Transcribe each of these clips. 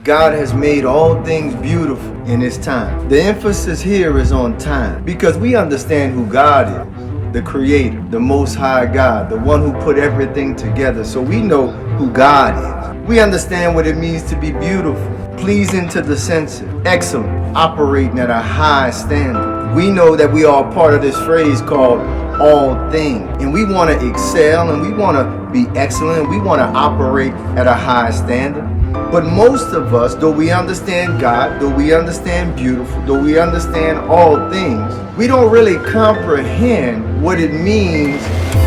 God has made all things beautiful in His time. The emphasis here is on time because we understand who God is, the Creator, the Most High God, the one who put everything together. So we know who God is. We understand what it means to be beautiful, pleasing to the senses, excellent, operating at a high standard. We know that we are part of this phrase called all things, and we want to excel and we want to be excellent and we want to operate at a high standard. But most of us, though we understand God, though we understand beautiful, though we understand all things, we don't really comprehend what it means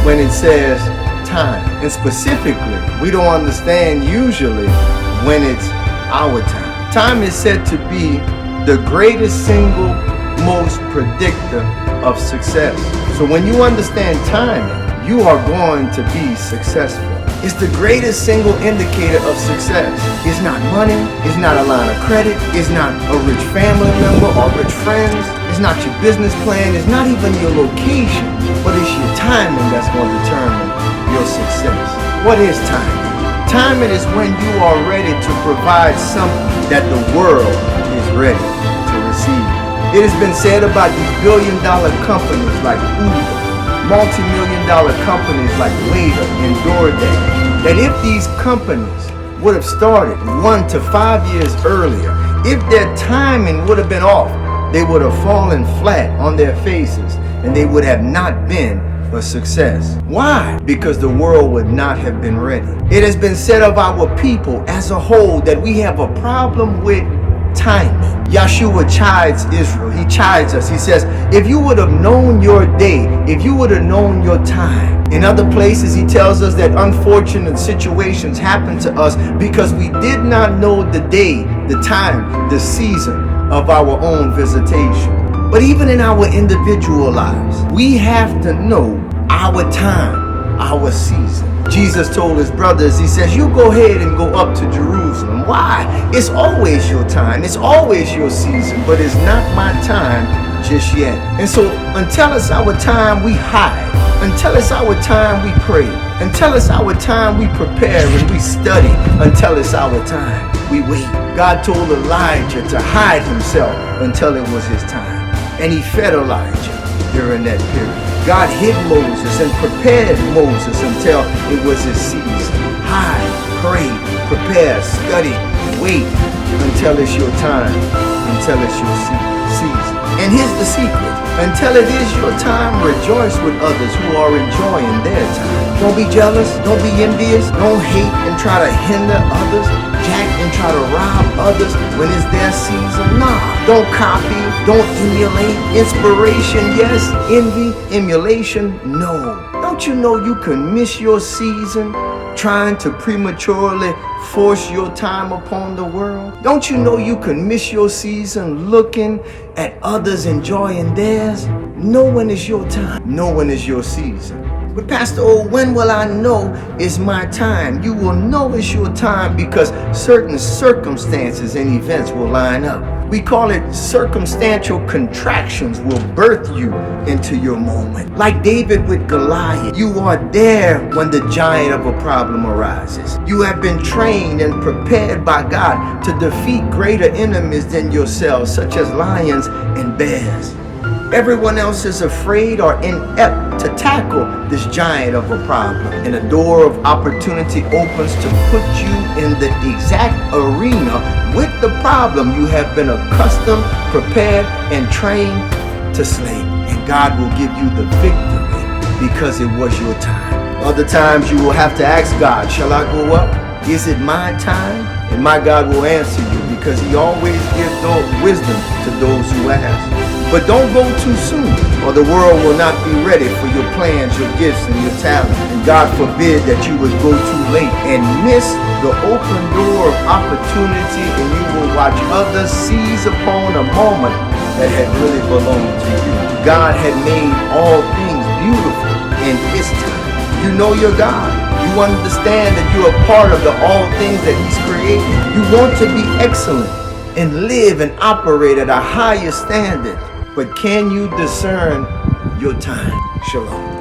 when it says time. And specifically, we don't understand usually when it's our time. Time is said to be the greatest single most predictor of success. So when you understand timing, you are going to be successful. It's the greatest single indicator of success. It's not money, it's not a line of credit, it's not a rich family member or rich friends, it's not your business plan, it's not even your location, but it's your timing that's going to determine your success. What is timing? Timing is when you are ready to provide something that the world is ready to receive. It has been said about these billion-dollar companies like Uber, multi-million-dollar companies like Later and DoorDash, that if these companies would have started 1 to 5 years earlier, if their timing would have been off, they would have fallen flat on their faces and they would have not been a success. Why? Because the world would not have been ready. It has been said of our people as a whole that we have a problem with timing. Yeshua chides Israel. He chides us. He says, if you would have known your day, if you would have known your time. In other places, he tells us that unfortunate situations happen to us because we did not know the day, the time, the season of our own visitation. But even in our individual lives, we have to know our time, our season. Jesus told his brothers, he says, you go ahead and go up to Jerusalem. Why? It's always your time. It's always your season, but it's not my time just yet. And so until it's our time, we hide. Until it's our time, we pray. Until it's our time, we prepare and we study. Until it's our time, we wait. God told Elijah to hide himself until it was his time. And he fed Elijah during that period. God hid Moses and prepared Moses until it was his season. Hide, pray, prepare, study, wait until it's your time, until it's your season. And here's the secret. Until it is your time, rejoice with others who are enjoying their time. Don't be jealous, don't be envious, don't hate and try to hinder others, jack and try to rob others when it's their season. Nah, don't copy, don't emulate. Inspiration, yes. Envy, emulation, no. Don't you know you can miss your season trying to prematurely force your time upon the world? Don't you know you can miss your season looking at others enjoying theirs? No one is your time. No one is your season. But Pastor O, when will I know it's my time? You will know it's your time because certain circumstances and events will line up. We call it circumstantial contractions will birth you into your moment. Like David with Goliath, you are there when the giant of a problem arises. You have been trained and prepared by God to defeat greater enemies than yourselves, such as lions and bears. Everyone else is afraid or inept to tackle this giant of a problem. And a door of opportunity opens to put you in the exact arena with the problem you have been accustomed, prepared, and trained to slay. And God will give you the victory because it was your time. Other times you will have to ask God, shall I go up? Is it my time? And my God will answer you because he always gives wisdom to those who ask. But don't go too soon, or the world will not be ready for your plans, your gifts, and your talent. And God forbid that you would go too late and miss the open door of opportunity, and you will watch others seize upon a moment that had really belonged to you. God had made all things beautiful in his time. You know your God. You understand that you are part of the all things that he's created. You want to be excellent and live and operate at a higher standard. But can you discern your time? Shalom.